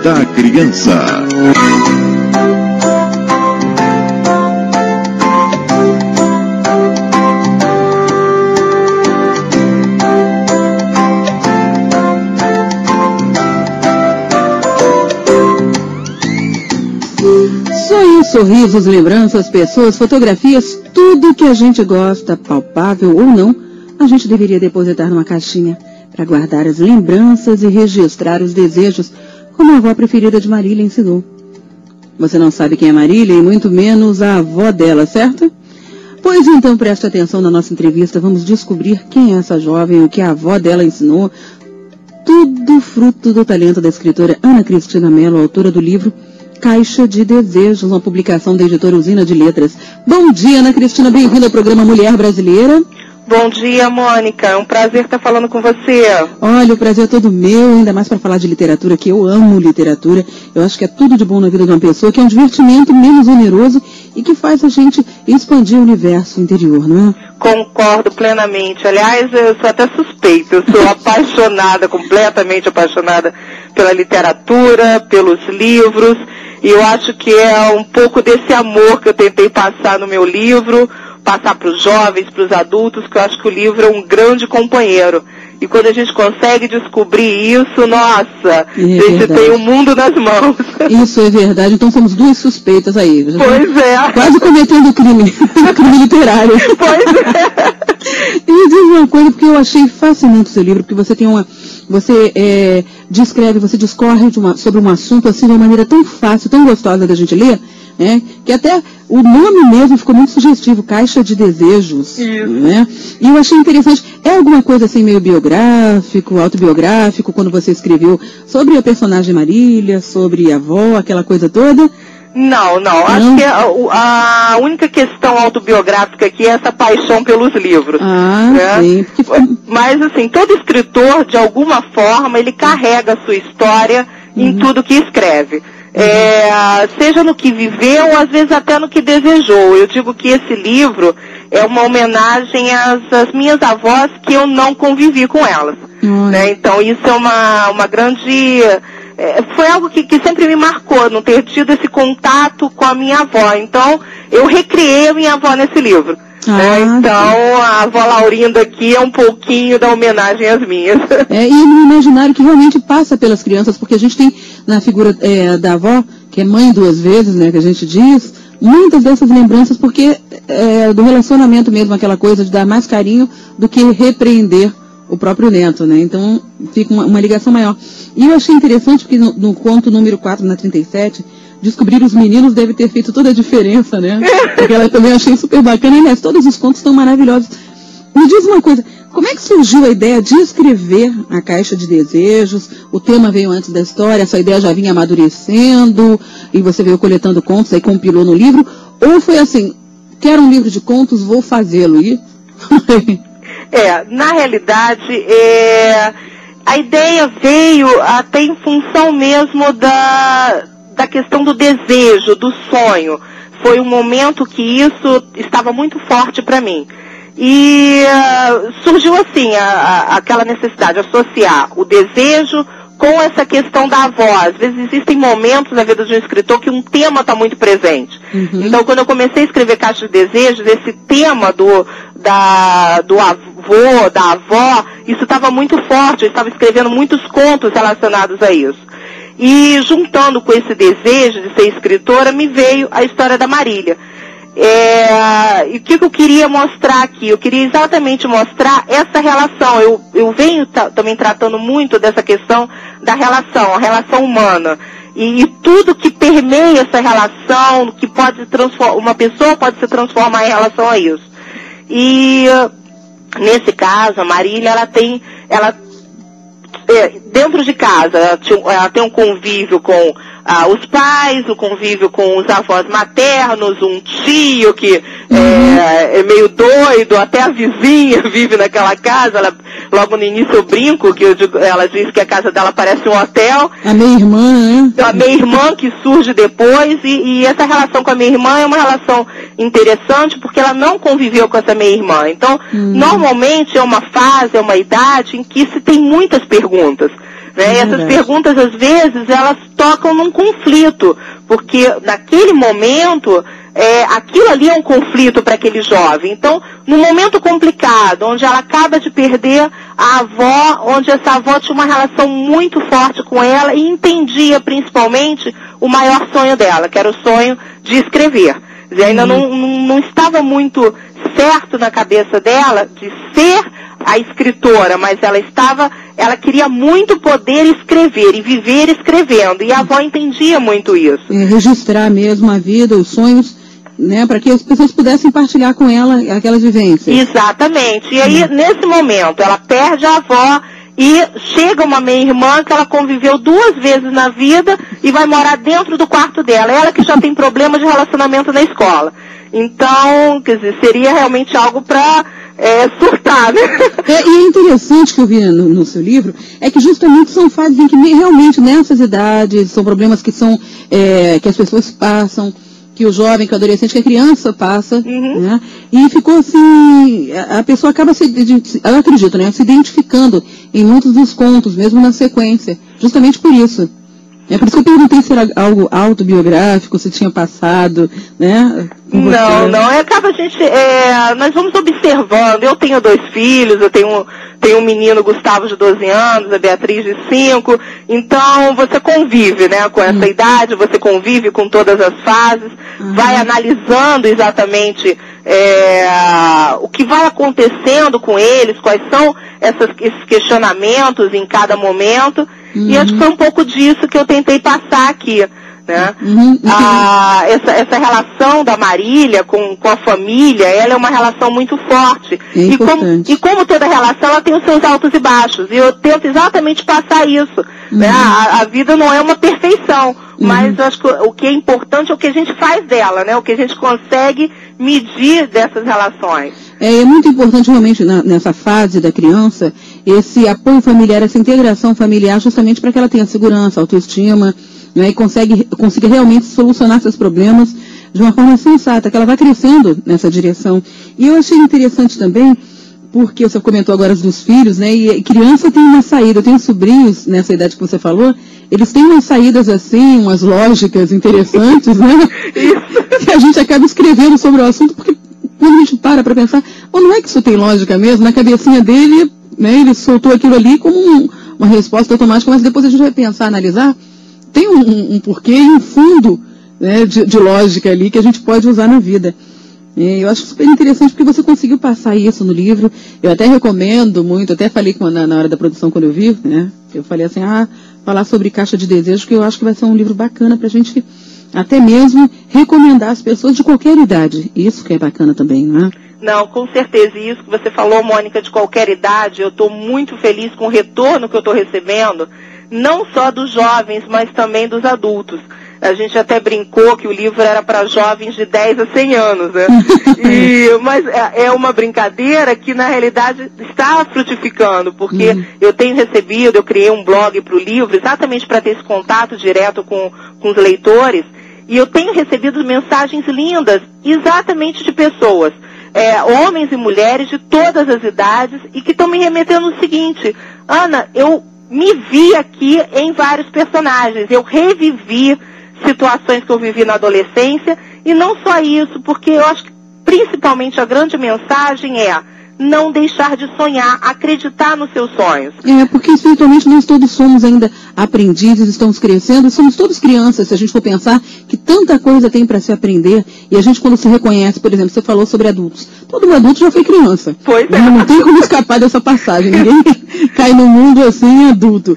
da Criança. Sonhos, sorrisos, lembranças, pessoas, fotografias, tudo que a gente gosta, palpável ou não, a gente deveria depositar numa caixinha para guardar as lembranças e registrar os desejos, como a avó preferida de Marília ensinou. Você não sabe quem é Marília e muito menos a avó dela, certo? Pois então preste atenção na nossa entrevista, vamos descobrir quem é essa jovem, o que a avó dela ensinou, tudo fruto do talento da escritora Ana Cristina Mello, autora do livro Caixa de Desejos, uma publicação da editora Usina de Letras. Bom dia, Ana Cristina, bem-vinda ao programa Mulher Brasileira. Bom dia, Mônica, é um prazer estar falando com você. Olha, o prazer é todo meu, ainda mais para falar de literatura, que eu amo literatura. Eu acho que é tudo de bom na vida de uma pessoa, que é um divertimento menos oneroso e que faz a gente expandir o universo interior, não é? Concordo plenamente. Aliás, eu sou até suspeita, eu sou apaixonada, completamente apaixonada pela literatura, pelos livros, e eu acho que é um pouco desse amor que eu tentei passar no meu livro, passar para os jovens, para os adultos, que eu acho que o livro é um grande companheiro. E quando a gente consegue descobrir isso, nossa, a gente tem o mundo nas mãos. Isso é verdade, então somos duas suspeitas aí. Pois é. Quase cometendo crime literário. Pois é. E me diz uma coisa, porque eu achei fascinante o seu livro, porque você tem você descreve, você discorre sobre um assunto assim de uma maneira tão fácil, tão gostosa da gente ler, que até o nome mesmo ficou muito sugestivo, Caixa de Desejos. Isso. Né? E eu achei interessante. É alguma coisa assim meio biográfico, autobiográfico, quando você escreveu sobre a personagem Marília, sobre a avó, aquela coisa toda? Não. Acho que a única questão autobiográfica aqui é essa paixão pelos livros. Sim. Mas, assim, todo escritor, de alguma forma, ele carrega a sua história em tudo que escreve. Seja no que viveu, ou às vezes até no que desejou. Eu digo que esse livro é uma homenagem às minhas avós, que eu não convivi com elas. Né? Então isso é uma grande... foi algo que sempre me marcou, não ter tido esse contato com a minha avó. Então eu recriei a minha avó nesse livro. Então a avó Laurinda aqui é um pouquinho da homenagem às minhas. E no imaginário que realmente passa pelas crianças, porque a gente tem na figura da avó, que é mãe duas vezes, né, que a gente diz, muitas dessas lembranças, porque do relacionamento mesmo, aquela coisa de dar mais carinho do que repreender o próprio neto, né? Então fica uma ligação maior. E eu achei interessante porque no conto número 4, na 37, descobrir os meninos deve ter feito toda a diferença, né? Porque ela também achei super bacana. E, aliás, todos os contos estão maravilhosos. Me diz uma coisa, como é que surgiu a ideia de escrever a Caixa de Desejos? O tema veio antes da história, essa ideia já vinha amadurecendo, e você veio coletando contos, aí compilou no livro? Ou foi assim, quero um livro de contos, vou fazê-lo? E... na realidade, a ideia veio até em função mesmo da questão do desejo, do sonho. Foi um momento que isso estava muito forte para mim. E surgiu assim, aquela necessidade de associar o desejo com essa questão da avó. Às vezes existem momentos na vida de um escritor que um tema está muito presente. Então, quando eu comecei a escrever Caixa de Desejos, esse tema do avô, da avó, isso estava muito forte. Eu estava escrevendo muitos contos relacionados a isso. E juntando com esse desejo de ser escritora, me veio a história da Marília. E o que eu queria mostrar aqui? Eu queria exatamente mostrar essa relação. Eu venho também tratando muito dessa questão da relação, a relação humana. E tudo que permeia essa relação, que pode uma pessoa pode se transformar em relação a isso. E nesse caso, a Marília, dentro de casa, ela tem um convívio com os pais, o convívio com os avós maternos, um tio que é meio doido, até a vizinha vive naquela casa. Logo no início eu brinco, ela diz que a casa dela parece um hotel. A meia-irmã, né? A meia-irmã que surge depois, e essa relação com a minha irmã é uma relação interessante, porque ela não conviveu com essa meia-irmã. Então, normalmente é uma fase, é uma idade em que se tem muitas perguntas. Né? E essas perguntas, às vezes, elas tocam num conflito, porque naquele momento, aquilo ali é um conflito para aquele jovem. Então, num momento complicado, onde ela acaba de perder a avó, onde essa avó tinha uma relação muito forte com ela e entendia principalmente o maior sonho dela, que era o sonho de escrever. Quer dizer, ainda não estava muito certo na cabeça dela de ser a escritora, mas ela queria muito poder escrever e viver escrevendo, e a avó entendia muito isso. Registrar mesmo a vida, os sonhos, né, para que as pessoas pudessem partilhar com ela aquelas vivências. Exatamente. E aí, nesse momento, ela perde a avó e chega uma meia-irmã que ela conviveu 2 vezes na vida e vai morar dentro do quarto dela. Ela que já tem problema de relacionamento na escola. Então, quer dizer, seria realmente algo para surtar, né? E é interessante que eu vi no seu livro, é que justamente são fases em que realmente nessas idades, são problemas que são, que as pessoas passam, que o jovem, que o adolescente, que a criança passa, né? E ficou assim, a pessoa acaba eu acredito, né, se identificando em muitos dos contos, mesmo na sequência, justamente por isso. É por isso que eu perguntei se era algo autobiográfico, se tinha passado, né? Não, acaba a gente, nós vamos observando. Eu tenho 2 filhos, eu tenho um menino, Gustavo, de 12 anos, a Beatriz, de 5, então você convive, né, com essa idade, você convive com todas as fases, vai analisando exatamente o que vai acontecendo com eles, quais são esses questionamentos em cada momento, e acho que foi um pouco disso que eu tentei passar aqui, né? Essa relação da Marília com a família, ela é uma relação muito forte. E como toda relação, ela tem os seus altos e baixos. E eu tento exatamente passar isso. Né? A vida não é uma perfeição, mas eu acho que o que é importante é o que a gente faz dela, né? O que a gente consegue medir dessas relações. É muito importante realmente nessa fase da criança, esse apoio familiar, essa integração familiar, justamente para que ela tenha segurança, autoestima, né, e consiga realmente solucionar seus problemas de uma forma sensata, que ela vai crescendo nessa direção. E eu achei interessante também, porque você comentou agora dos filhos, né, e criança tem uma saída, eu tenho sobrinhos nessa idade que você falou, eles têm umas saídas assim, umas lógicas interessantes, né, que a gente acaba escrevendo sobre o assunto, porque quando a gente para pensar, não é que isso tem lógica mesmo, na cabecinha dele, né, ele soltou aquilo ali como uma resposta automática, mas depois a gente vai pensar, analisar, tem um porquê e um fundo, né, de lógica ali que a gente pode usar na vida. E eu acho super interessante porque você conseguiu passar isso no livro. Eu até recomendo muito, até falei na hora da produção quando eu vi, né? Eu falei assim, falar sobre Caixa de Desejos, que eu acho que vai ser um livro bacana pra gente até mesmo recomendar às pessoas de qualquer idade. Isso que é bacana também, não é? Não, com certeza. E isso que você falou, Mônica, de qualquer idade, eu estou muito feliz com o retorno que eu estou recebendo, não só dos jovens, mas também dos adultos. A gente até brincou que o livro era para jovens de 10 a 100 anos, né? Mas é uma brincadeira que, na realidade, está frutificando, porque eu tenho recebido, eu criei um blog para o livro, exatamente para ter esse contato direto com os leitores, e eu tenho recebido mensagens lindas, exatamente de pessoas, homens e mulheres de todas as idades, e que estão me remetendo o seguinte: Ana, eu me vi aqui em vários personagens, eu revivi situações que eu vivi na adolescência, e não só isso, porque eu acho que principalmente a grande mensagem é não deixar de sonhar, acreditar nos seus sonhos. Porque espiritualmente nós todos somos ainda aprendizes, estamos crescendo, somos todos crianças, se a gente for pensar que tanta coisa tem para se aprender, e a gente quando se reconhece, por exemplo, você falou sobre adultos, todo adulto já foi criança. Pois é. Não tem como escapar dessa passagem, ninguém cai no mundo assim adulto.